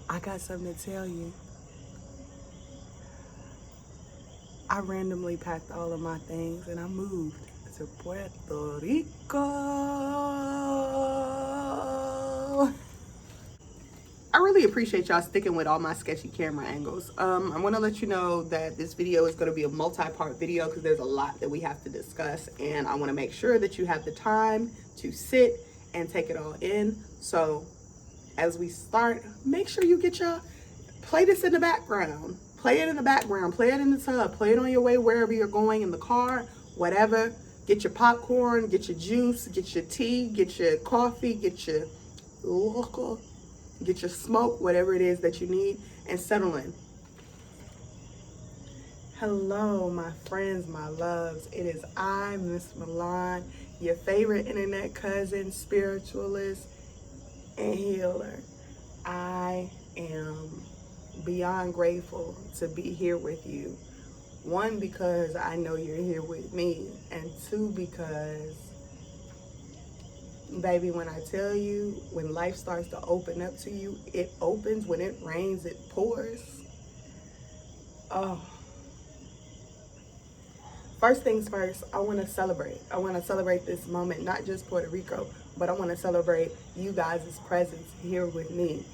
I got something to tell you. I randomly packed all of my things and I moved to Puerto Rico. I really appreciate y'all sticking with all my sketchy camera angles. I want to let you know that this video is going to be a multi-part video because there's a lot that we have to discuss, and I want to make sure that you have the time to sit and take it all in. So as we start, make sure you get your, play this in the background. Play it in the background, play it in the tub, play it on your way wherever you're going, in the car, whatever. Get your popcorn, get your juice, get your tea, get your coffee, get your local, get your smoke, whatever it is that you need, and settle in. Hello, my friends, my loves. It is I, Miss Milan, your favorite internet cousin, spiritualist, and healer. I am beyond grateful to be here with you. One, because I know you're here with me, and two, because baby, when I tell you, when life starts to open up to you, it opens. When it rains, it pours. Oh. First things first, I want to celebrate. I want to celebrate this moment, not just Puerto Rico, but I want to celebrate you guys' presence here with me.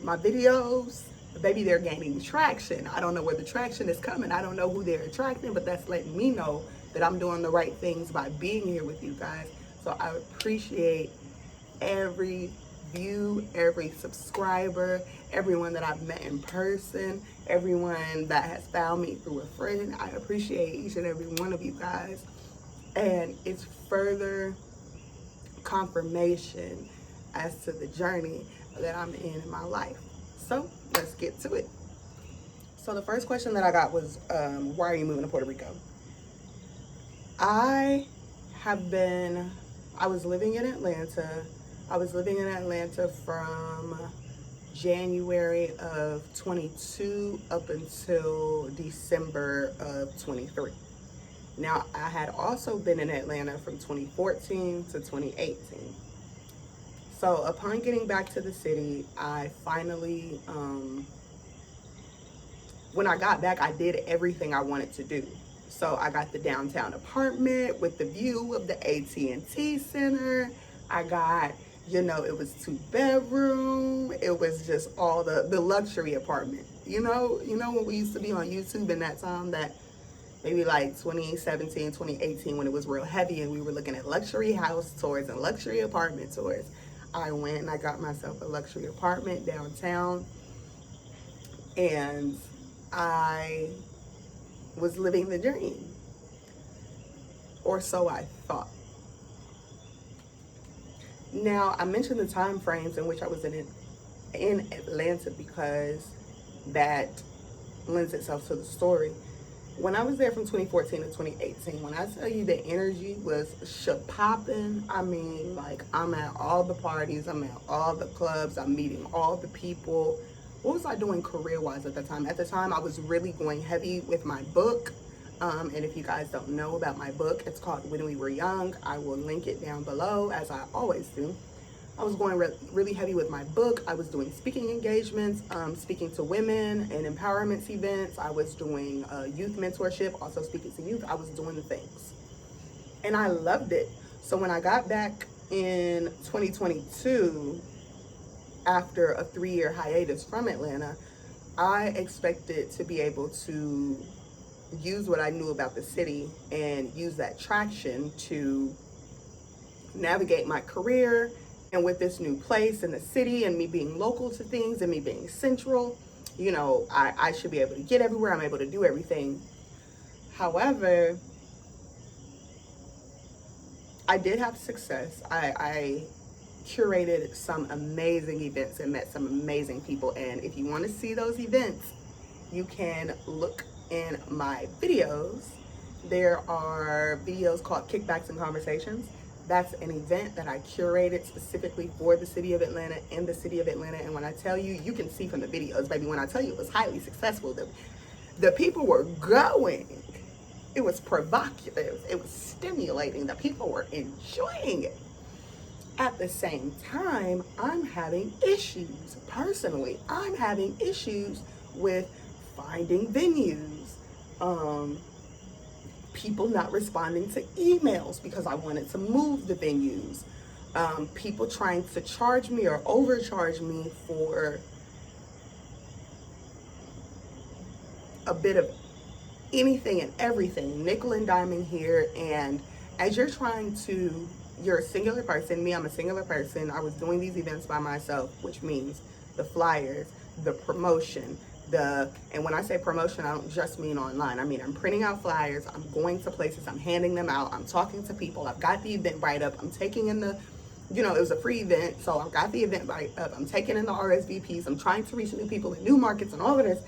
My videos, baby, they're gaining traction. I don't know where the traction is coming. I don't know who they're attracting, but that's letting me know that I'm doing the right things by being here with you guys. So I appreciate every view, every subscriber, everyone that I've met in person, everyone that has found me through a friend. I appreciate each and every one of you guys. And it's further confirmation as to the journey that I'm in my life. So let's get to it. So the first question that I got was, why are you moving to Puerto Rico? I was living in Atlanta. I was living in Atlanta from January of 22 up until December of 23. Now, I had also been in Atlanta from 2014 to 2018. So upon getting back to the city, I finally, when I got back, I did everything I wanted to do. So I got the downtown apartment with the view of the AT&T Center. I got, it was 2-bedroom. It was just all the luxury apartment. You know when we used to be on YouTube in that time, that maybe like 2017, 2018, when it was real heavy and we were looking at luxury house tours and luxury apartment tours. I went and I got myself a luxury apartment downtown, and I was living the dream, or so I thought. Now, I mentioned the time frames in which I was in Atlanta because that lends itself to the story. When I was there from 2014 to 2018, when I tell you the energy was popping, I mean, like, I'm at all the parties, I'm at all the clubs, I'm meeting all the people. What was I doing career-wise at the time? At the time, I was really going heavy with my book. And if you guys don't know about my book, it's called When We Were Young. I will link it down below, as I always do. I was going really heavy with my book. I was doing speaking engagements, speaking to women and empowerment events. I was doing youth mentorship, also speaking to youth. I was doing the things. And I loved it. So when I got back in 2022, after a 3-year hiatus from Atlanta, I expected to be able to use what I knew about the city and use that traction to navigate my career. And with this new place in the city and me being local to things and me being central, I should be able to get everywhere. I'm able to do everything. However, I did have success. I curated some amazing events and met some amazing people. And if you want to see those events, you can look in my videos. There are videos called Kickbacks and Conversations. That's an event that I curated specifically for the city of Atlanta, in the city of Atlanta. And when I tell you, you can see from the videos, baby, when I tell you it was highly successful, the people were going. It was provocative. It was stimulating. The people were enjoying it. At the same time, I'm having issues. Personally, I'm having issues with finding venues. People not responding to emails because I wanted to move the venues. People trying to charge me or overcharge me for a bit of anything and everything, nickel and diming here. And as you're you're a singular person. Me, I'm a singular person. I was doing these events by myself, which means the flyers, the promotion, and when I say promotion, I don't just mean online. I mean, I'm printing out flyers, I'm going to places, I'm handing them out, I'm talking to people, I've got the event write up, I'm taking in it was a free event, so I've got the event write up, I'm taking in the RSVPs, I'm trying to reach new people in new markets and all of this.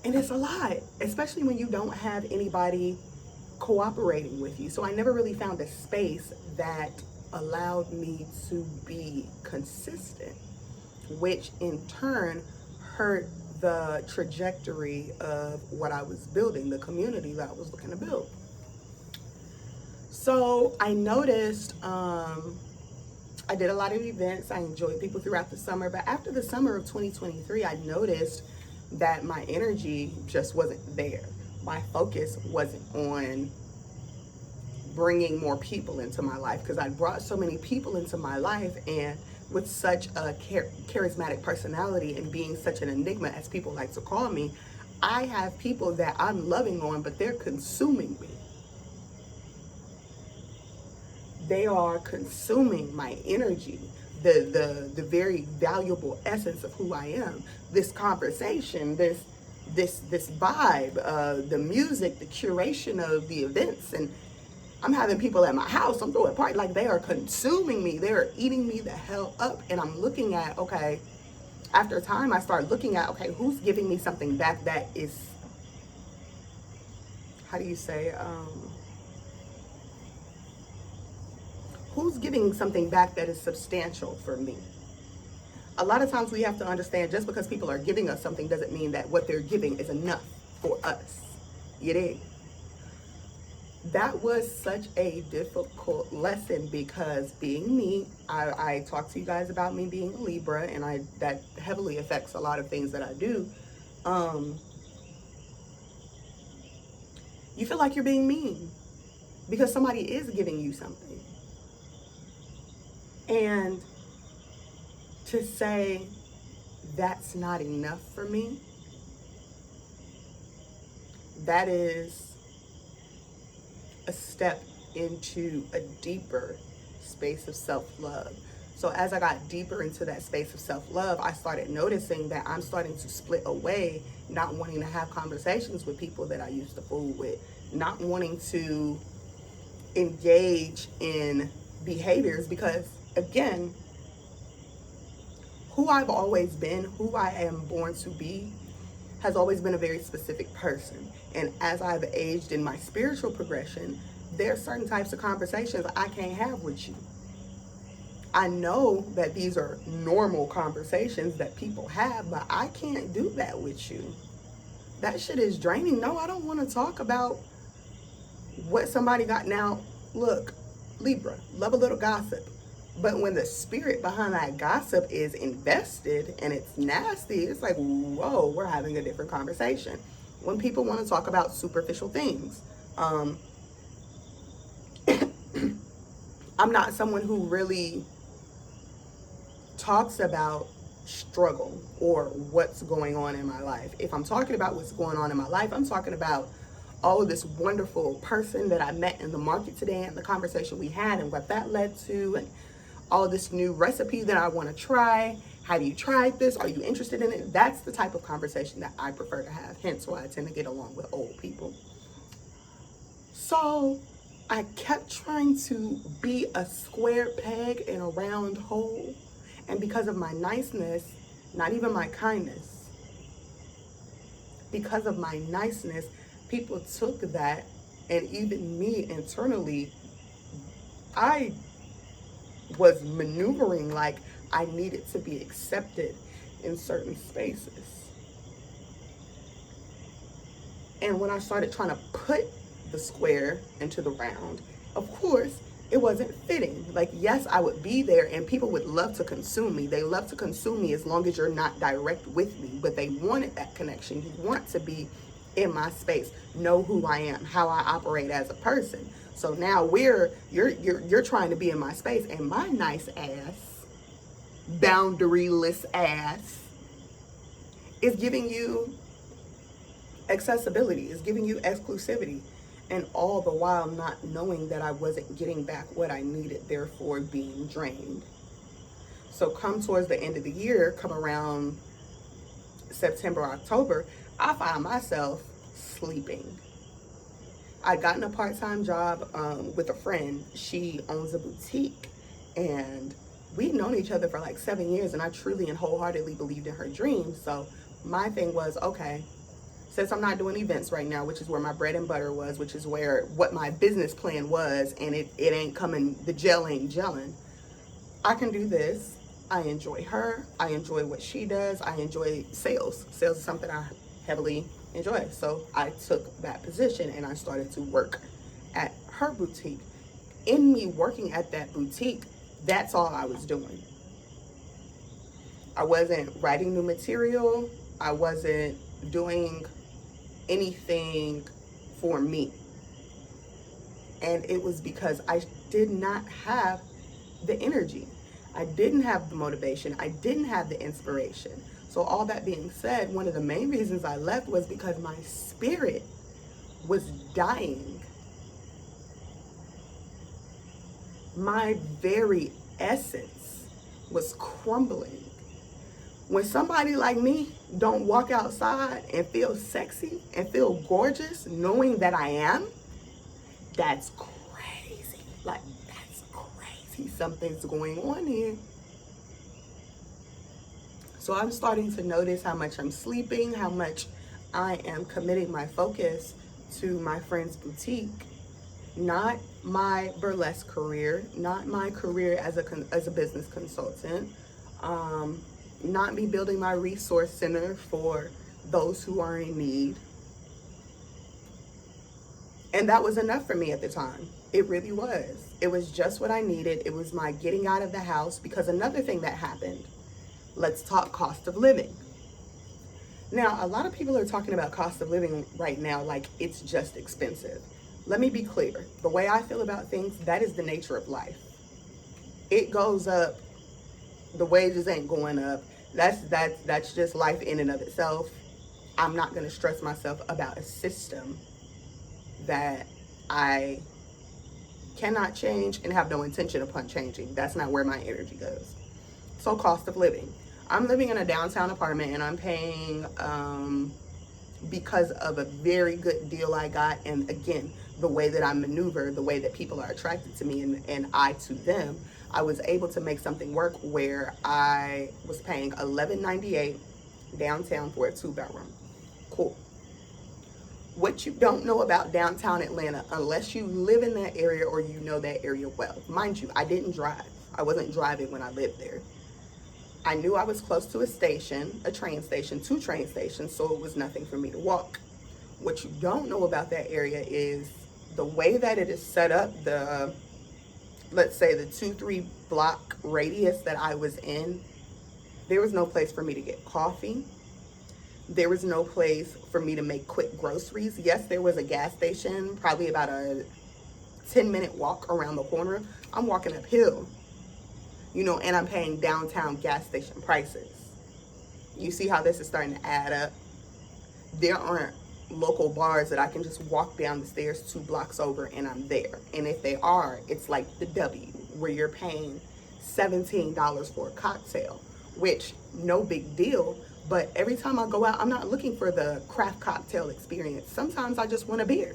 And it's a lot, especially when you don't have anybody cooperating with you. So I never really found a space that allowed me to be consistent, which in turn hurt the trajectory of what I was building, the community that I was looking to build. So I noticed I did a lot of events. I enjoyed people throughout the summer, but after the summer of 2023, I noticed that my energy just wasn't there. My focus wasn't on bringing more people into my life, because I brought so many people into my life, and with such a charismatic personality and being such an enigma, as people like to call me, I have people that I'm loving on, but they're consuming me. They are consuming my energy, the very valuable essence of who I am. This conversation, this vibe, the music, the curation of the events, and I'm having people at my house, I'm throwing parties, like they are consuming me, they're eating me the hell up. And I'm looking at, okay, after a time I start looking at, okay, who's giving me something back that is, how do you say, who's giving something back that is substantial for me? A lot of times we have to understand, just because people are giving us something doesn't mean that what they're giving is enough for us. You dig? That was such a difficult lesson, because being me, I talked to you guys about me being a Libra, and that heavily affects a lot of things that I do. You feel like you're being mean because somebody is giving you something. And to say that's not enough for me, that is a step into a deeper space of self-love. So as I got deeper into that space of self-love, I started noticing that I'm starting to split away, not wanting to have conversations with people that I used to fool with, not wanting to engage in behaviors, because again, who I've always been, who I am born to be, has always been a very specific person. And as I've aged in my spiritual progression, there are certain types of conversations I can't have with you. I know that these are normal conversations that people have, but I can't do that with you. That shit is draining. No, I don't want to talk about what somebody got. Now, look, Libra, love a little gossip. But when the spirit behind that gossip is invested and it's nasty, it's like, whoa, we're having a different conversation. When people want to talk about superficial things, I'm not someone who really talks about struggle or what's going on in my life. If I'm talking about what's going on in my life, I'm talking about all of this wonderful person that I met in the market today and the conversation we had and what that led to, and all of this new recipe that I want to try. Have you tried this? Are you interested in it? That's the type of conversation that I prefer to have. Hence why I tend to get along with old people. So I kept trying to be a square peg in a round hole. And because of my niceness, not even my kindness, because of my niceness, people took that, and even me internally, I was maneuvering like I needed to be accepted in certain spaces. And when I started trying to put the square into the round, of course, it wasn't fitting. Like, yes, I would be there and people would love to consume me. They love to consume me as long as you're not direct with me, but they wanted that connection. You want to be in my space, know who I am, how I operate as a person. So now you're trying to be in my space, and my nice ass, boundaryless ass, is giving you accessibility, is giving you exclusivity, and all the while not knowing that I wasn't getting back what I needed, therefore being drained. So come towards the end of the year, come around September, October, I find myself sleeping. I'd gotten a part-time job with a friend. She owns a boutique, and we'd known each other for like 7 years, and I truly and wholeheartedly believed in her dreams. So my thing was, okay, since I'm not doing events right now, which is where my bread and butter was, which is what my business plan was, and it ain't coming, the gel ain't gelling, I can do this. I enjoy her. I enjoy what she does. I enjoy sales. Sales is something I heavily enjoy. So I took that position and I started to work at her boutique. In me working at that boutique, that's all I was doing. I wasn't writing new material. I wasn't doing anything for me. And it was because I did not have the energy. I didn't have the motivation. I didn't have the inspiration. So all that being said, one of the main reasons I left was because my spirit was dying. My very essence was crumbling. When somebody like me don't walk outside and feel sexy and feel gorgeous, knowing that I am, that's crazy. Like, that's crazy. Something's going on here. So I'm starting to notice how much I'm sleeping, how much I am committing my focus to my friend's boutique, not my burlesque career, not my career as a business consultant, not me building my resource center for those who are in need. And that was enough for me at the time. It really was. It was just what I needed. It was my getting out of the house, because another thing that happened, let's talk cost of living. Now, a lot of people are talking about cost of living right now like it's just expensive. Let me be clear. The way I feel about things, that is the nature of life. It goes up. The wages ain't going up. That's just life in and of itself. I'm not going to stress myself about a system that I cannot change and have no intention upon changing. That's not where my energy goes. So cost of living. I'm living in a downtown apartment and I'm paying because of a very good deal I got. And again, the way that I maneuver, the way that people are attracted to me and I to them, I was able to make something work where I was paying $11.98 downtown for a 2-bedroom. Cool. What you don't know about downtown Atlanta, unless you live in that area or you know that area well. Mind you, I didn't drive. I wasn't driving when I lived there. I knew I was close to a station, a train station, 2 train stations, so it was nothing for me to walk. What you don't know about that area is the way that it is set up, let's say the 2-3 block radius that I was in, there was no place for me to get coffee. There was no place for me to make quick groceries. Yes, there was a gas station, probably about a 10-minute walk around the corner. I'm walking uphill, and I'm paying downtown gas station prices. You see how this is starting to add up? There aren't local bars that I can just walk down the stairs 2 blocks over and I'm there. And if they are, it's like the W, where you're paying $17 for a cocktail, which no big deal. But every time I go out, I'm not looking for the craft cocktail experience. Sometimes I just want a beer.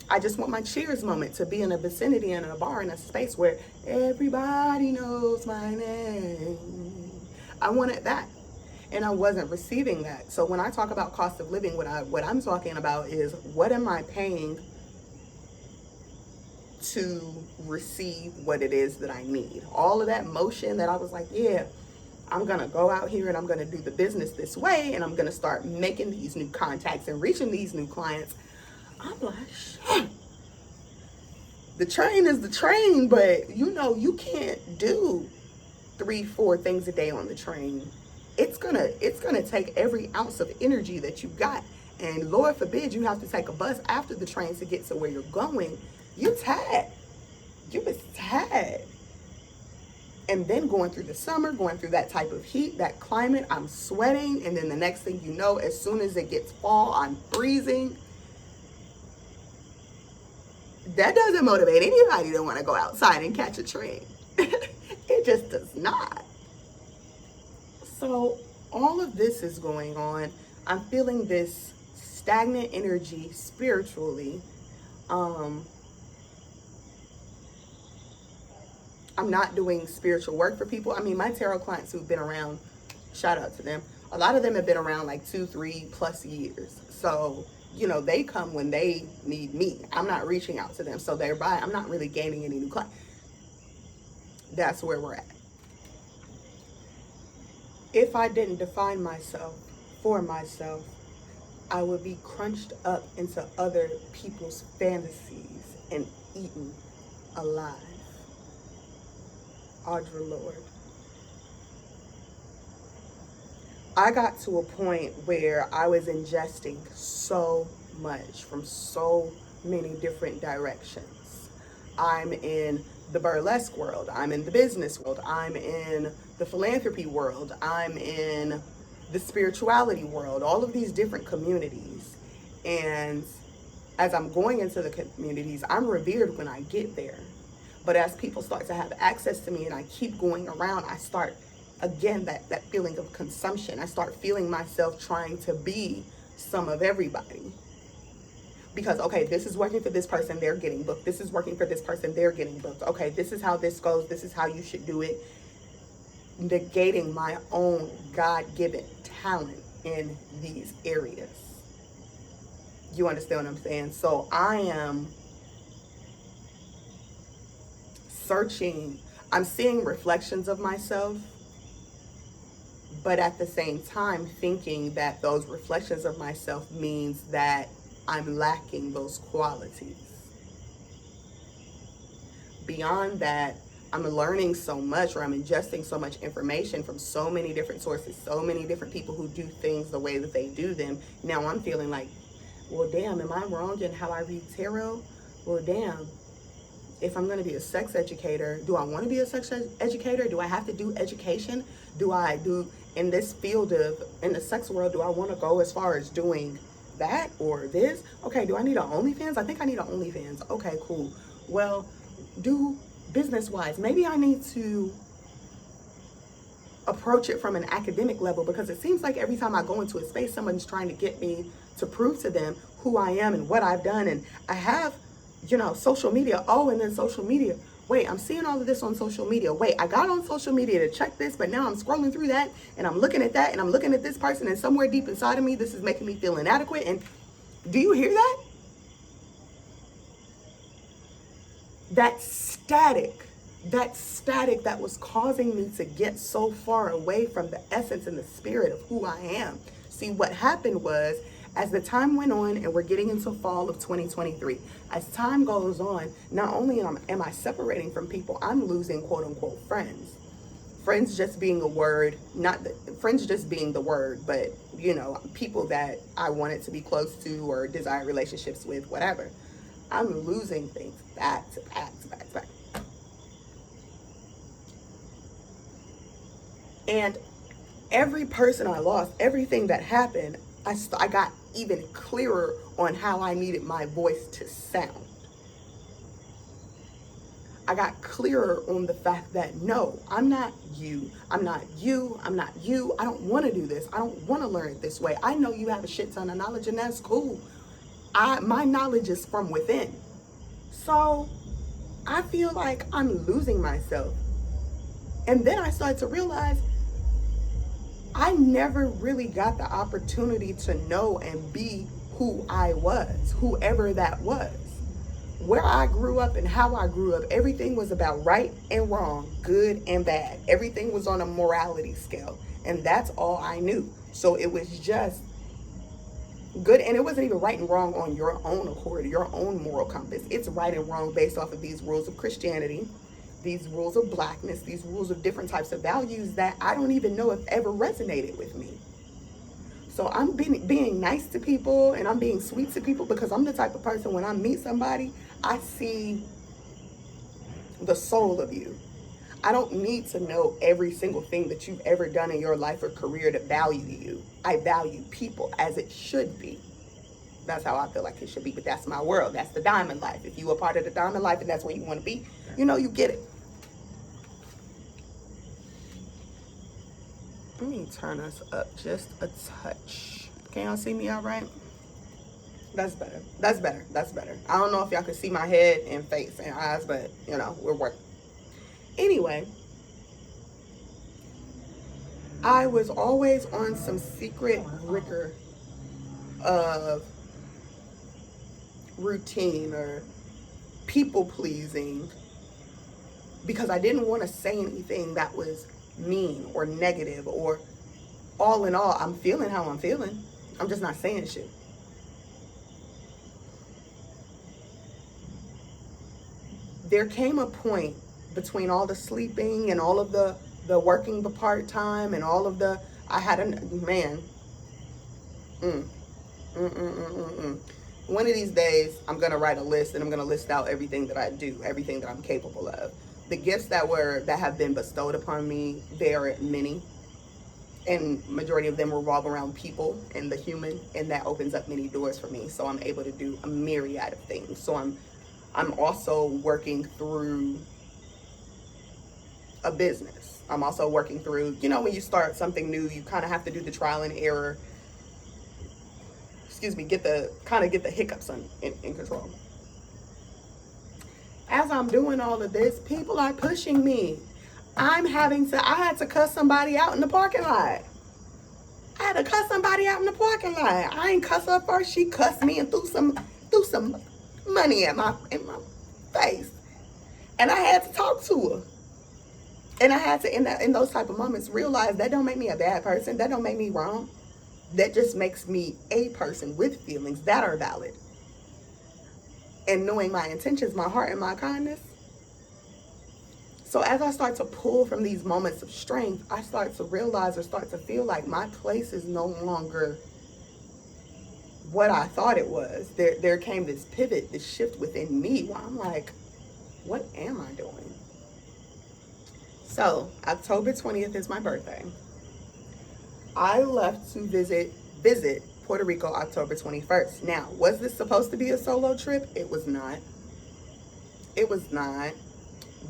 I just want my cheers moment to be in a vicinity and in a bar in a space where everybody knows my name. I wanted that. And I wasn't receiving that. So when I talk about cost of living, what I'm talking about is, what am I paying to receive what it is that I need? All of that motion that I was like, yeah, I'm going to go out here and I'm going to do the business this way, and I'm going to start making these new contacts and reaching these new clients. I'm like, shit. The train is the train, but you know, you can't do 3-4 things a day on the train. It's gonna take every ounce of energy that you got. And Lord forbid you have to take a bus after the train to get to where you're going. You tired. You was tired. And then going through the summer, going through that type of heat, that climate, I'm sweating. And then the next thing you know, as soon as it gets fall, I'm freezing. That doesn't motivate anybody to want to go outside and catch a train. It just does not. So all of this is going on. I'm feeling this stagnant energy spiritually. I'm not doing spiritual work for people. I mean, my tarot clients who've been around, shout out to them. A lot of them have been around like 2-3+ years. So, you know, they come when they need me. I'm not reaching out to them. So thereby, I'm not really gaining any new clients. That's where we're at. If I didn't define myself for myself, I would be crunched up into other people's fantasies and eaten alive. Audre Lorde. I got to a point where I was ingesting so much from so many different directions. I'm in the burlesque world. I'm in the business world. I'm in the philanthropy world. I'm in the spirituality world. All of these different communities. And as I'm going into the communities, I'm revered when I get there. But as people start to have access to me and I keep going around, I start, again, that feeling of consumption. I start feeling myself trying to be some of everybody. Because, okay, this is working for this person, they're getting booked. This is working for this person, they're getting booked. Okay, this is how this goes. This is how you should do it. Negating my own God-given talent in these areas. You understand what I'm saying? So I am searching. I'm seeing reflections of myself, but at the same time thinking that those reflections of myself means that I'm lacking those qualities. Beyond that, I'm learning so much, or I'm ingesting so much information from so many different sources, so many different people who do things the way that they do them. Now I'm feeling like, well, damn, am I wrong in how I read tarot? Well, damn, if I'm going to be a sex educator, do I want to be a sex educator? Do I have to do education? Do I do, in this field of, in the sex world, do I want to go as far as doing that or this? Okay, do I need an OnlyFans? I think I need an OnlyFans. Okay, cool. Well, do business-wise, maybe I need to approach it from an academic level, because it seems like every time I go into a space, someone's trying to get me to prove to them who I am and what I've done. And I have, you know, social media. Oh, and then social media. Wait, I'm seeing all of this on social media. Wait, I got on social media to check this, but now I'm scrolling through that and I'm looking at that and I'm looking at this person, and somewhere deep inside of me, this is making me feel inadequate. And do you hear that? That static that was causing me to get so far away from the essence and the spirit of who I am. See, what happened was, as the time went on and we're getting into fall of 2023, as time goes on, not only am I separating from people, I'm losing quote unquote friends. Friends just being a word, not the, friends just being the word, but you know, people that I wanted to be close to or desire relationships with, whatever. I'm losing things back to back to back to back. And every person I lost, everything that happened, I got even clearer on how I needed my voice to sound. I got clearer on the fact that no, I'm not you. I'm not you. I'm not you. I don't want to do this. I don't want to learn it this way. I know you have a shit ton of knowledge, and that's cool. My knowledge is from within. So I feel like I'm losing myself. And then I started to realize I never really got the opportunity to know and be who I was, whoever that was. Where I grew up and how I grew up, everything was about right and wrong, good and bad. Everything was on a morality scale, and that's all I knew. So it was just good, and it wasn't even right and wrong on your own accord, your own moral compass. It's right and wrong based off of these rules of Christianity, these rules of blackness, these rules of different types of values that I don't even know if ever resonated with me. So I'm being nice to people, and I'm being sweet to people because I'm the type of person, when I meet somebody, I see the soul of you. I don't need to know every single thing that you've ever done in your life or career to value you. I value people as it should be. That's how I feel like it should be, but that's my world. That's the diamond life. If you are part of the diamond life and that's where you want to be, you know, you get it. Let me turn us up just a touch. Can y'all see me all right? That's better. That's better. That's better. I don't know if y'all can see my head and face and eyes, but, you know, we're working. Anyway, I was always on some secret rigor of routine or people pleasing because I didn't want to say anything that was mean or negative, or all in all, I'm feeling how I'm feeling. I'm just not saying shit. There came a point between all the sleeping and all of the working the part-time and all of the, I had a man. One of these days, I'm going to write a list and I'm going to list out everything that I do, everything that I'm capable of. The gifts that have been bestowed upon me, they are many. And majority of them revolve around people and the human, and that opens up many doors for me. So I'm able to do a myriad of things. So I'm also working through a business. I'm also working through, you know, when you start something new, you kind of have to do the trial and error. Get the hiccups in control. As I'm doing all of this, people are pushing me. I had to cuss somebody out in the parking lot. I ain't cuss her first. She cussed me and threw some money in my face. And I had to talk to her. And I had to, in those type of moments, realize that don't make me a bad person. That don't make me wrong. That just makes me a person with feelings that are valid. And knowing my intentions, my heart, and my kindness. So as I start to pull from these moments of strength, I start to realize or start to feel like my place is no longer what I thought it was. There came this pivot, this shift within me where I'm like, what am I doing? So October 20th is my birthday. I left to visit Puerto Rico October 21st. Now, was this supposed to be a solo trip? It was not.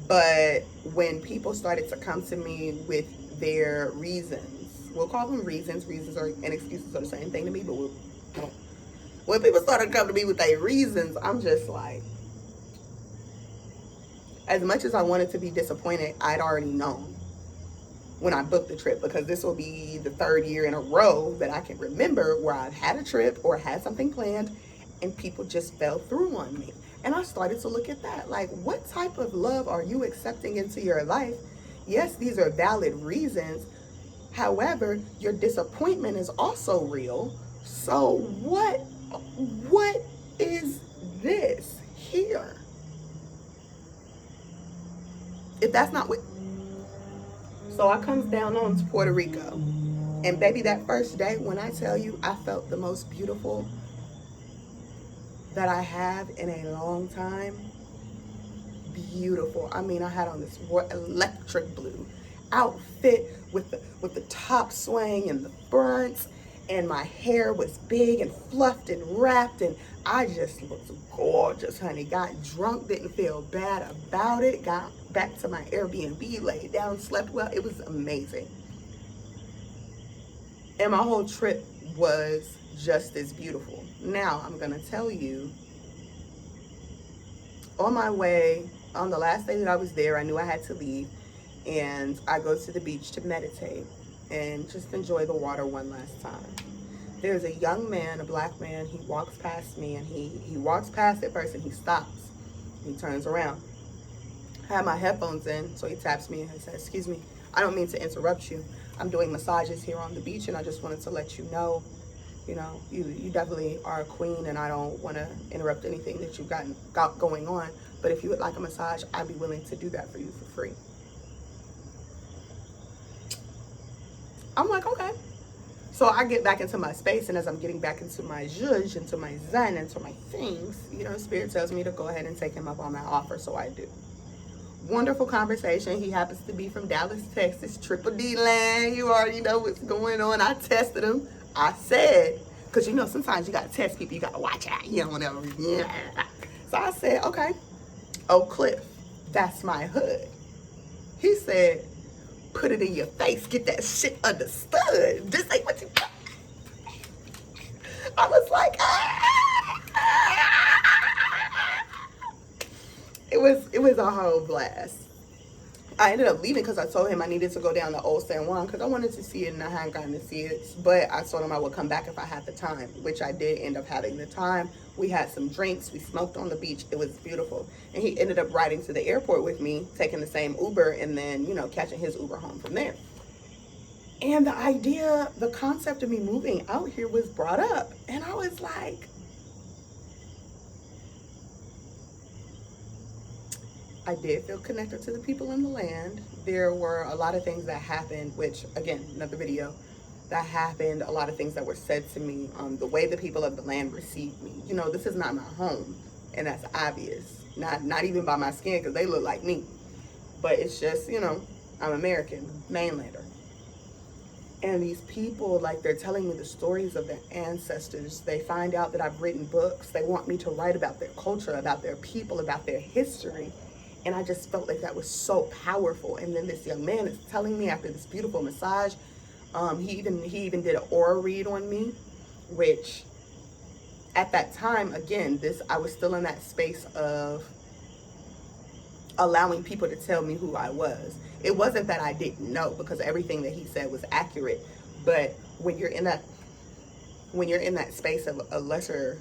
But when people started to come to me with their reasons, we'll call them reasons. Reasons and excuses are the same thing to me, but when people started to come to me with their reasons, I'm just like, as much as I wanted to be disappointed, I'd already known when I booked the trip, because this will be the third year in a row that I can remember where I've had a trip or had something planned and people just fell through on me. And I started to look at that, like, what type of love are you accepting into your life? Yes, these are valid reasons. However, your disappointment is also real. So what is this here? If that's not what... So I comes down on to Puerto Rico. And baby, that first day, when I tell you I felt the most beautiful that I have in a long time. Beautiful. I mean, I had on this electric blue outfit with the top swaying and the fronts, and my hair was big and fluffed and wrapped, and I just looked gorgeous, honey. Got drunk, didn't feel bad about it. Got back to my Airbnb, laid down, slept well. It was amazing. And my whole trip was just as beautiful. Now, I'm gonna tell you, on my way, on the last day that I was there, I knew I had to leave, and I go to the beach to meditate and just enjoy the water one last time. There's a young man, a black man, he walks past me, and he walks past at first and he stops. He turns around. I have my headphones in, so he taps me and he says, "Excuse me, I don't mean to interrupt you. I'm doing massages here on the beach, and I just wanted to let you know You know, you definitely are a queen, and I don't want to interrupt anything that you've got going on. But if you would like a massage, I'd be willing to do that for you for free. I'm like, okay. So I get back into my space, and as I'm getting back into my zhuzh, into my zen, into my things, you know, Spirit tells me to go ahead and take him up on that offer, so I do. Wonderful conversation. He happens to be from Dallas, Texas, Triple D land. You already know what's going on. I tested him. I said, because you know, sometimes you got to test people. You got to watch out. You don't know. Yeah. So I said, okay, Oak Cliff, that's my hood. He said, put it in your face. Get that shit understood. This ain't what you got. I was like, It was a whole blast. I ended up leaving because I told him I needed to go down to Old San Juan because I wanted to see it, and I hadn't gotten to see it. But I told him I would come back if I had the time, which I did end up having the time. We had some drinks. We smoked on the beach. It was beautiful. And he ended up riding to the airport with me, taking the same Uber, and then, you know, catching his Uber home from there. And the idea, the concept of me moving out here was brought up. And I was like, I did feel connected to the people in the land. There were a lot of things that happened, which, again, another video, that happened, a lot of things that were said to me, the way the people of the land received me. You know, this is not my home, and that's obvious. Not even by my skin, because they look like me. But it's just, you know, I'm American, mainlander. And these people, like, they're telling me the stories of their ancestors. They find out that I've written books. They want me to write about their culture, about their people, about their history. And I just felt like that was so powerful. And then this young man is telling me after this beautiful massage, he even did an aura read on me, which at that time, again, I was still in that space of allowing people to tell me who I was. It wasn't that I didn't know, because everything that he said was accurate. But when you're in that space of a lesser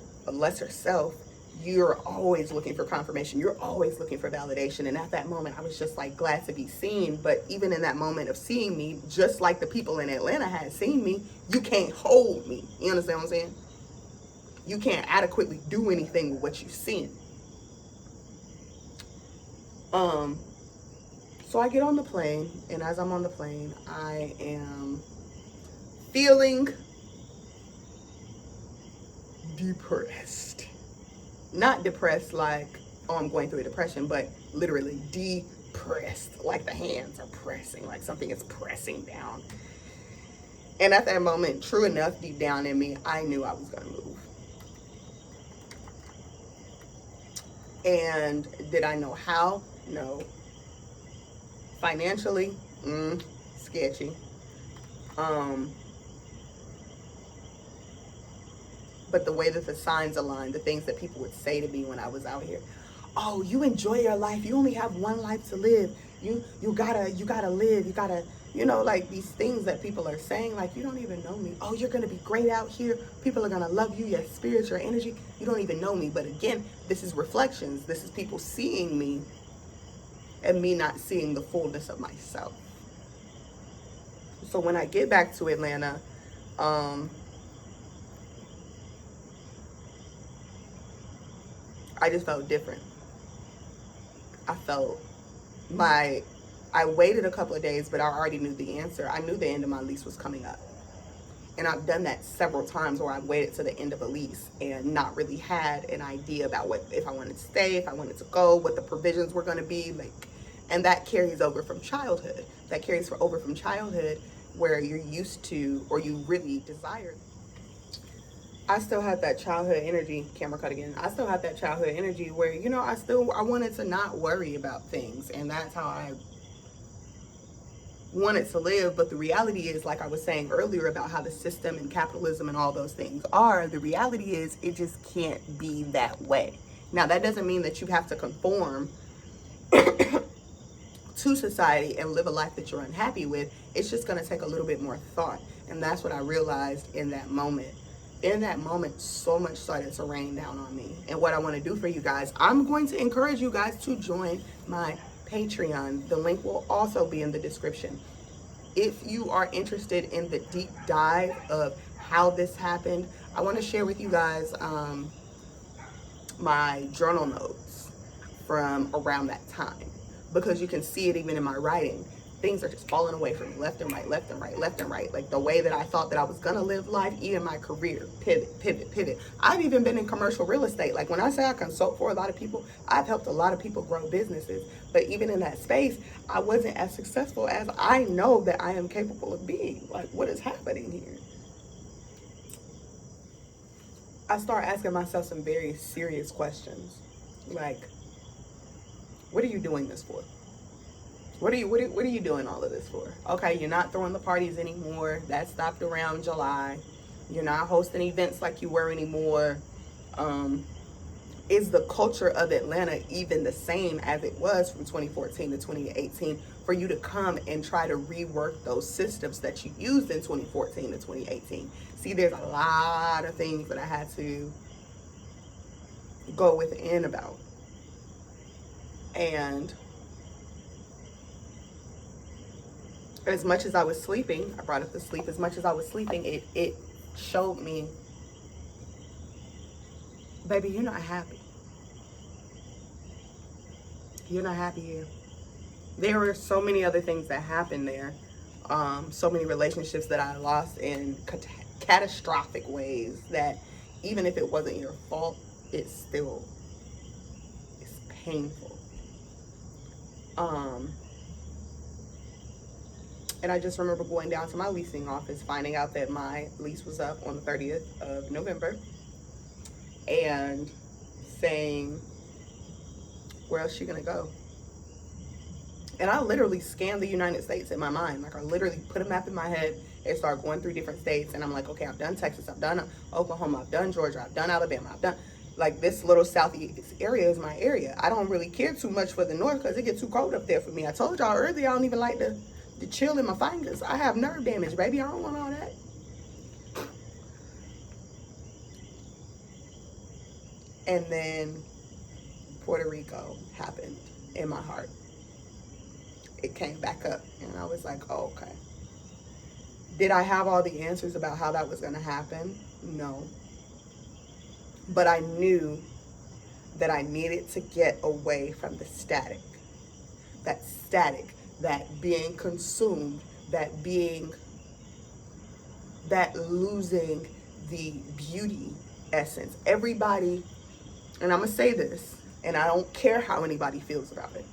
self, you're always looking for confirmation. You're always looking for validation. And at that moment, I was just like glad to be seen. But even in that moment of seeing me, just like the people in Atlanta had seen me, you can't hold me. You understand what I'm saying? You can't adequately do anything with what you've seen. So I get on the plane, and as I'm on the plane, I am feeling depressed. Not depressed like, oh, I'm going through a depression, but literally depressed, like the hands are pressing, like something is pressing down. And at that moment, true enough, deep down in me, I knew I was going to move. And did I know how? No. Financially, sketchy. But the way that the signs aligned, the things that people would say to me when I was out here, oh, you enjoy your life. You only have one life to live. You gotta live. You gotta, you know, like these things that people are saying, like, you don't even know me. Oh, you're gonna be great out here. People are gonna love you, your spirit, your energy. You don't even know me. But again, this is reflections. This is people seeing me and me not seeing the fullness of myself. So when I get back to Atlanta, I just felt different. I waited a couple of days, but I already knew the answer. I knew the end of my lease was coming up. And I've done that several times where I've waited to the end of a lease and not really had an idea about if I wanted to stay, if I wanted to go, what the provisions were going to be like. And that carries over from childhood. That carries over from childhood where you're used to, or you really desire. I still had that childhood energy, camera cut again. I still had that childhood energy where, you know, I wanted to not worry about things. And that's how I wanted to live. But the reality is, like I was saying earlier about how the system and capitalism and all those things are, the reality is it just can't be that way. Now, that doesn't mean that you have to conform to society and live a life that you're unhappy with. It's just going to take a little bit more thought. And that's what I realized in that moment. In that moment, so much started to rain down on me. And what I want to do for you guys, I'm going to encourage you guys to join my Patreon. The link will also be in the description. If you are interested in the deep dive of how this happened, I want to share with you guys my journal notes from around that time, because you can see it even in my writing. Things are just falling away from me left and right, left and right, left and right. Like the way that I thought that I was gonna live life, even my career, pivot, pivot, pivot. I've even been in commercial real estate. Like when I say I consult for a lot of people, I've helped a lot of people grow businesses. But even in that space, I wasn't as successful as I know that I am capable of being. Like, what is happening here? I start asking myself some very serious questions. Like, what are you doing this for? What are you doing all of this for? Okay, you're not throwing the parties anymore. That stopped around July. You're not hosting events like you were anymore. Is the culture of Atlanta even the same as it was from 2014 to 2018 for you to come and try to rework those systems that you used in 2014 to 2018? See, there's a lot of things that I had to go within about. And as much as I was sleeping, I brought up the sleep, as much as I was sleeping, it showed me, baby, you're not happy. You're not happy here. There were so many other things that happened there. So many relationships that I lost in catastrophic ways that even if it wasn't your fault, it's painful. And I just remember going down to my leasing office, finding out that my lease was up on the 30th of November, and saying, where else is she gonna go? And I literally scanned the United States in my mind. Like I literally put a map in my head and started going through different states. And I'm like, okay, I've done Texas, I've done Oklahoma, I've done Georgia, I've done Alabama, I've done, like this little southeast area is my area. I don't really care too much for the north because it gets too cold up there for me. I told y'all earlier, I don't even like to chill in my fingers. I have nerve damage, baby. I don't want all that. And then Puerto Rico happened in my heart. It came back up and I was like, oh, okay. Did I have all the answers about how that was going to happen? No. But I knew that I needed to get away from the static. That being consumed, that losing the beauty essence. Everybody, and I'm going to say this, and I don't care how anybody feels about it,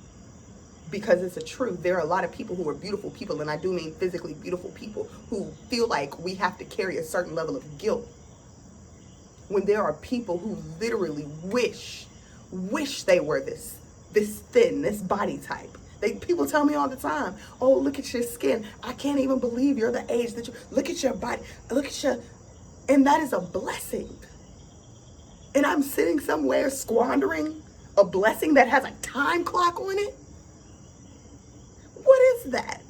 because it's a truth. There are a lot of people who are beautiful people, and I do mean physically beautiful people, who feel like we have to carry a certain level of guilt. When there are people who literally wish they were this thin, this body type. People tell me all the time, oh, look at your skin. I can't even believe you're the age that you, look at your body, and that is a blessing. And I'm sitting somewhere squandering a blessing that has a time clock on it. What is that?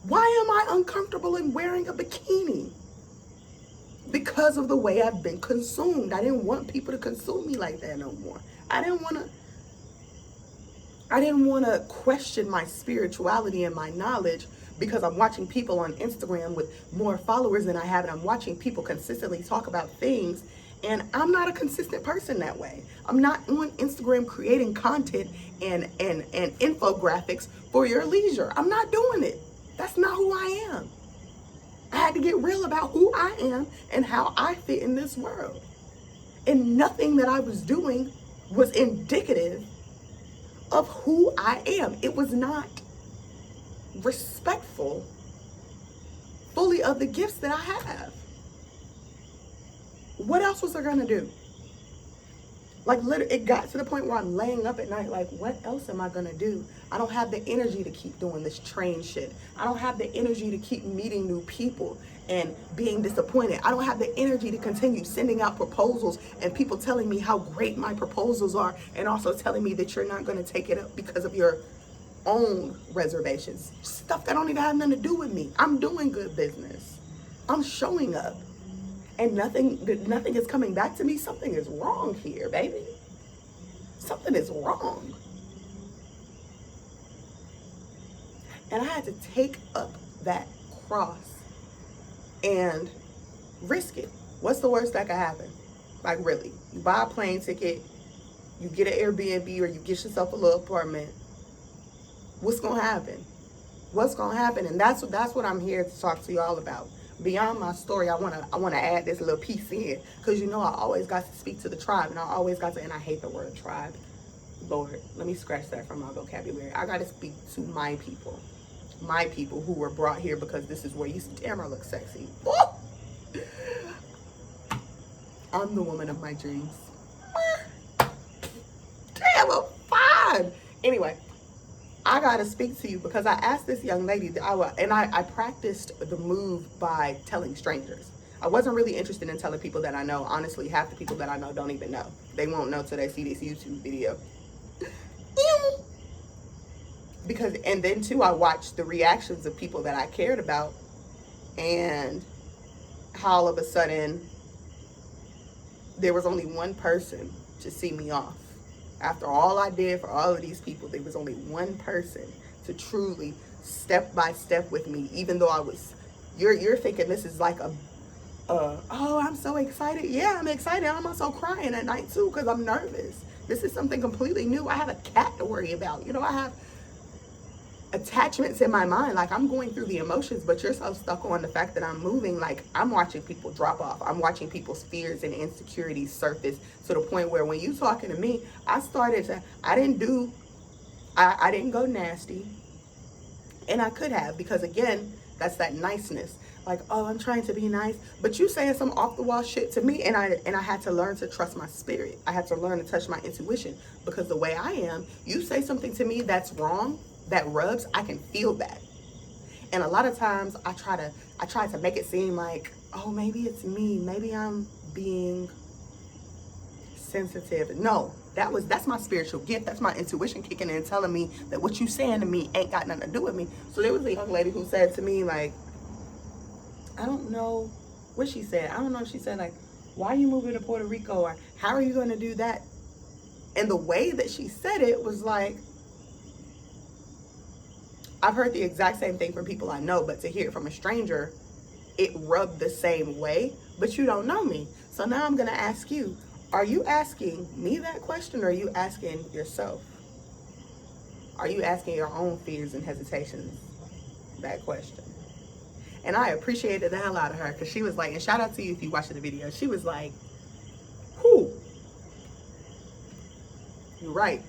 Why am I uncomfortable in wearing a bikini? Because of the way I've been consumed. I didn't want people to consume me like that no more. I didn't want to question my spirituality and my knowledge because I'm watching people on Instagram with more followers than I have, and I'm watching people consistently talk about things, and I'm not a consistent person that way. I'm not on Instagram creating content and infographics for your leisure. I'm not doing it. That's not who I am. I had to get real about who I am and how I fit in this world. And nothing that I was doing was indicative of who I am. It was not respectful fully of the gifts that I have. What else was I gonna do? Like literally, it got to the point where I'm laying up at night like, what else am I gonna do? I don't have the energy to keep doing this train shit. I don't have the energy to keep meeting new people and being disappointed. I don't have the energy to continue sending out proposals and people telling me how great my proposals are, and also telling me that you're not gonna take it up because of your own reservations. Stuff that don't even have nothing to do with me. I'm doing good business. I'm showing up. And nothing is coming back to me. Something is wrong here, baby. Something is wrong. And I had to take up that cross and Risk it. What's the worst that could happen? Like, really, you buy a plane ticket, you get an Airbnb, or you get yourself a little apartment. What's gonna happen? What's gonna happen? And that's what I'm here to talk to you all about. Beyond my story, I wanna add this little piece in, because you know I always got to speak to the tribe, and I hate the word tribe. Lord, let me scratch that from my vocabulary. I gotta speak to my people who were brought here because this is where you damn, I look sexy. I'm the woman of my dreams. Damn, I'm fine. Anyway, I gotta speak to you because I asked this young lady, I practiced the move by telling strangers. I wasn't really interested in telling people that I know. Honestly, half the people that I know don't even know. They won't know till they see this YouTube video. Because, and then too, I watched the reactions of people that I cared about, and how all of a sudden there was only one person to see me off. After all I did for all of these people, there was only one person to truly step by step with me, even though I was, you're thinking this is like oh, I'm so excited. Yeah, I'm excited. I'm also crying at night too because I'm nervous. This is something completely new. I have a cat to worry about. You know, I have attachments in my mind. Like, I'm going through the emotions, but you're so stuck on the fact that I'm moving. Like, I'm watching people drop off. I'm watching people's fears and insecurities surface to the point where when you talking to me, I didn't go nasty. And I could have, because again, that's that niceness. Like, oh, I'm trying to be nice, but you saying some off the wall shit to me, and I had to learn to trust my spirit. I had to learn to touch my intuition, because the way I am, you say something to me that's wrong, that rubs, I can feel that. And a lot of times I try to make it seem like, oh, maybe it's me, maybe I'm being sensitive. No, that's my spiritual gift. That's my intuition kicking in, telling me that what you saying to me ain't got nothing to do with me. So there was a young lady who said to me, like, I don't know what she said. I don't know if she said, like, why are you moving to Puerto Rico? Or how are you going to do that? And the way that she said it was like, I've heard the exact same thing from people I know, but to hear it from a stranger, it rubbed the same way, but you don't know me. So now I'm going to ask you, are you asking me that question, or are you asking yourself? Are you asking your own fears and hesitations that question? And I appreciated the hell out of her, because she was like, and shout out to you if you watched the video, she was like, whew, you're right.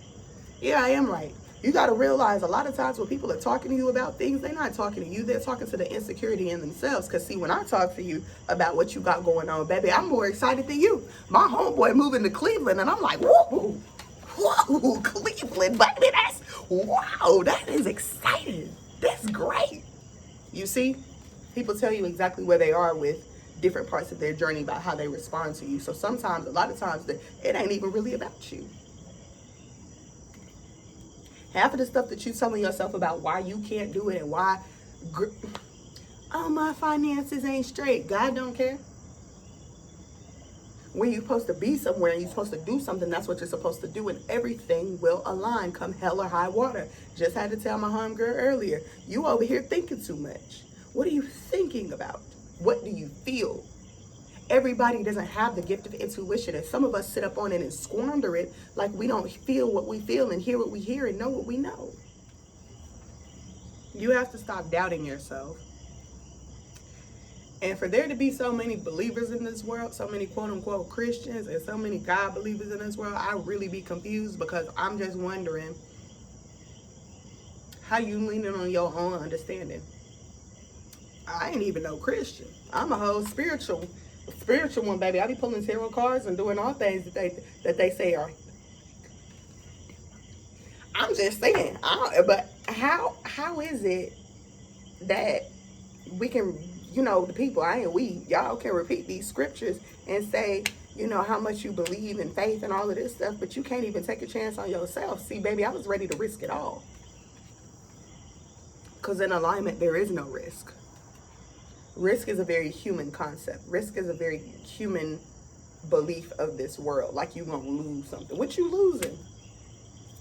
Yeah, I am right. You got to realize a lot of times when people are talking to you about things, they're not talking to you. They're talking to the insecurity in themselves. Because see, when I talk to you about what you got going on, baby, I'm more excited than you. My homeboy moving to Cleveland, and I'm like, whoa, whoa, Cleveland, baby, wow, that is exciting. That's great. You see, people tell you exactly where they are with different parts of their journey about how they respond to you. So sometimes, a lot of times, it ain't even really about you. Half of the stuff that you're telling yourself about why you can't do it and why, oh, my finances ain't straight. God don't care. When you're supposed to be somewhere and you're supposed to do something, that's what you're supposed to do, and everything will align come hell or high water. Just had to tell my homegirl earlier, you over here thinking too much. What are you thinking about? What do you feel? Everybody doesn't have the gift of intuition, and some of us sit up on it and squander it like we don't feel what we feel and hear what we hear and know what we know. You have to stop doubting yourself. And for there to be so many believers in this world, so many quote-unquote Christians, and so many God believers in this world, I really be confused, because I'm just wondering how you leaning on your own understanding. I ain't even no Christian. I'm a whole spiritual one, baby. I be pulling tarot cards and doing all things that they say are. I'm just saying. But how is it that we can, you know, the people, y'all can repeat these scriptures and say, you know, how much you believe in faith and all of this stuff, but you can't even take a chance on yourself. See, baby, I was ready to risk it all. Because in alignment, there is no risk. Risk is a very human concept. Risk is a very human belief of this world. Like you gonna lose something. What you losing?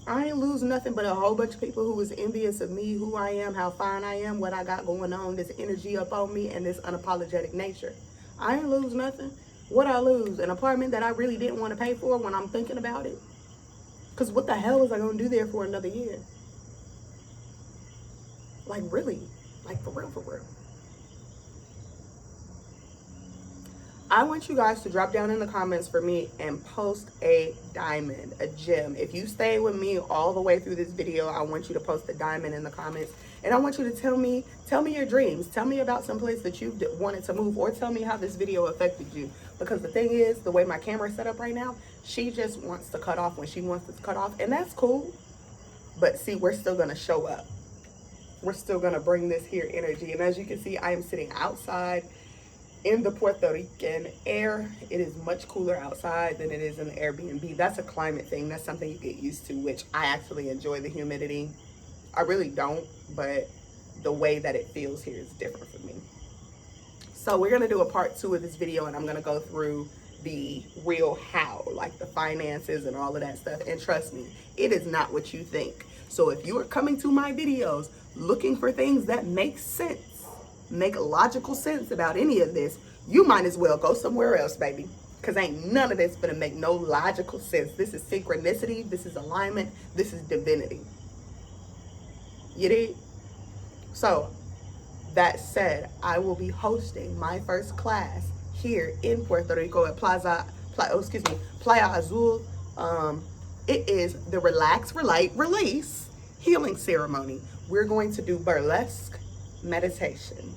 I ain't losing nothing but a whole bunch of people who was envious of me, who I am, how fine I am, what I got going on, this energy up on me, and this unapologetic nature. I ain't lose nothing. What I lose? An apartment that I really didn't want to pay for when I'm thinking about it? Because what the hell was I going to do there for another year? Like, really? Like, for real, for real. I want you guys to drop down in the comments for me and post a diamond, a gem. If you stay with me all the way through this video, I want you to post a diamond in the comments. And I want you to tell me your dreams. Tell me about some place that you wanted to move, or tell me how this video affected you. Because the thing is, the way my camera is set up right now, she just wants to cut off when she wants to cut off. And that's cool. But see, we're still going to show up. We're still going to bring this here energy. And as you can see, I am sitting outside in the Puerto Rican air. It is much cooler outside than it is in the Airbnb. That's a climate thing. That's something you get used to, which I actually enjoy the humidity. I really don't, but the way that it feels here is different for me. So we're gonna do a part 2 of this video, and I'm gonna go through the real how, like the finances and all of that stuff. And trust me, it is not what you think. So if you are coming to my videos looking for things that make sense, make logical sense about any of this, you might as well go somewhere else, baby. Because ain't none of this gonna make no logical sense. This is synchronicity, this is alignment, this is divinity. You did? So, that said, I will be hosting my first class here in Puerto Rico at Playa Azul. It is the Relax, Relate, Release healing ceremony. We're going to do burlesque meditation.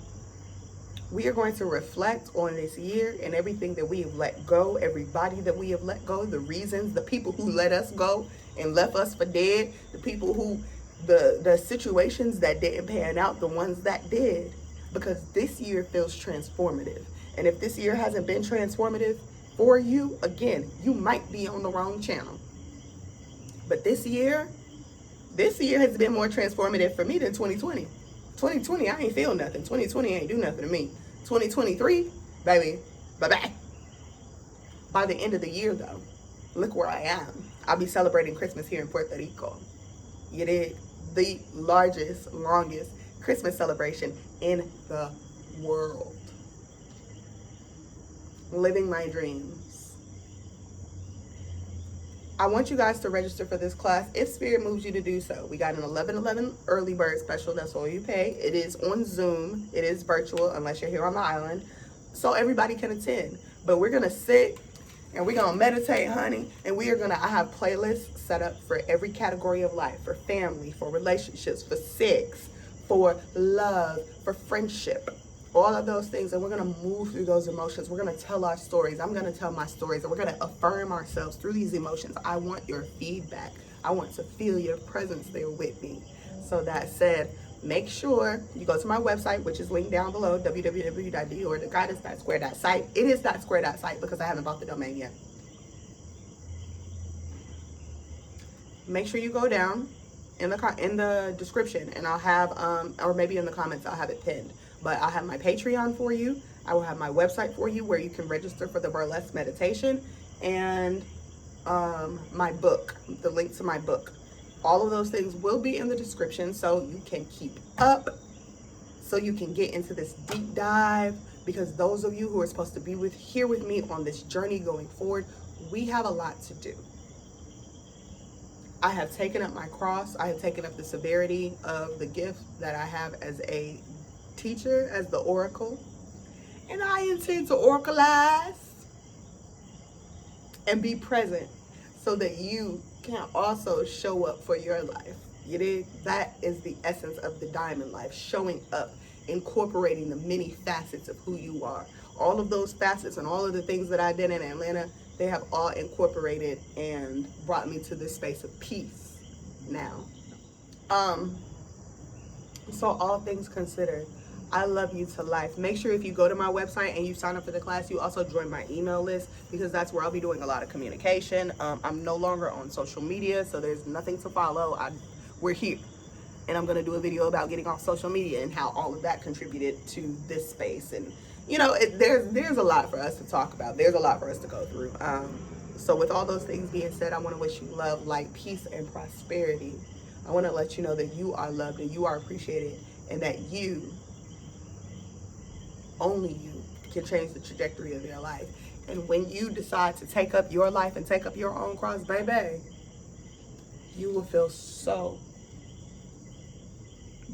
We are going to reflect on this year and everything that we have let go, everybody that we have let go, the reasons, the people who let us go and left us for dead, the people who, the situations that didn't pan out, the ones that did. Because this year feels transformative. And if this year hasn't been transformative for you, again, you might be on the wrong channel. But this year has been more transformative for me than 2020. 2020, I ain't feel nothing. 2020 ain't do nothing to me. 2023, baby, bye-bye. By the end of the year, though, look where I am. I'll be celebrating Christmas here in Puerto Rico. You did the largest, longest Christmas celebration in the world. Living my dreams. I want you guys to register for this class if Spirit moves you to do so. We got an 11/11 early bird special. That's all you pay. It is on Zoom. It is virtual unless you're here on the island. So everybody can attend. But we're going to sit and we're going to meditate, honey. And we are going to, I have playlists set up for every category of life. For family, for relationships, for sex, for love, for friendship. All of those things, and we're going to move through those emotions. We're going to tell our stories. I'm going to tell my stories, and we're going to affirm ourselves through these emotions. I want your feedback. I want to feel your presence there with me. So that said, make sure you go to my website, which is linked down below, www.diorthegoddess.square.site. It is .square.site because I haven't bought the domain yet. Make sure you go down in the description, and I'll have, or maybe in the comments, I'll have it pinned. But I'll have my Patreon for you. I will have my website for you where you can register for the burlesque meditation, and my book, the link to my book. All of those things will be in the description so you can keep up, so you can get into this deep dive, because those of you who are supposed to be here with me on this journey going forward, we have a lot to do. I have taken up my cross. I have taken up the severity of the gift that I have as a teacher, as the oracle, and I intend to oracleize and be present so that you can also show up for your life. You did? That is the essence of the diamond life, showing up, incorporating the many facets of who you are. All of those facets and all of the things that I did in Atlanta, they have all incorporated and brought me to this space of peace now. So all things considered, I love you to life. Make sure if you go to my website and you sign up for the class, you also join my email list, because that's where I'll be doing a lot of communication. I'm no longer on social media, so there's nothing to follow. We're here. And I'm going to do a video about getting off social media and how all of that contributed to this space. And, you know, there's a lot for us to talk about. There's a lot for us to go through. So with all those things being said, I want to wish you love, light, peace, and prosperity. I want to let you know that you are loved and you are appreciated, and that you, only you, can change the trajectory of your life. And when you decide to take up your life and take up your own cross, baby, you will feel so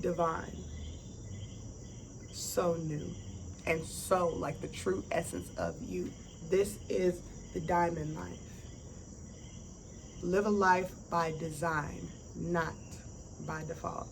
divine, so new, and so like the true essence of you. This is the diamond life. Live a life by design, not by default.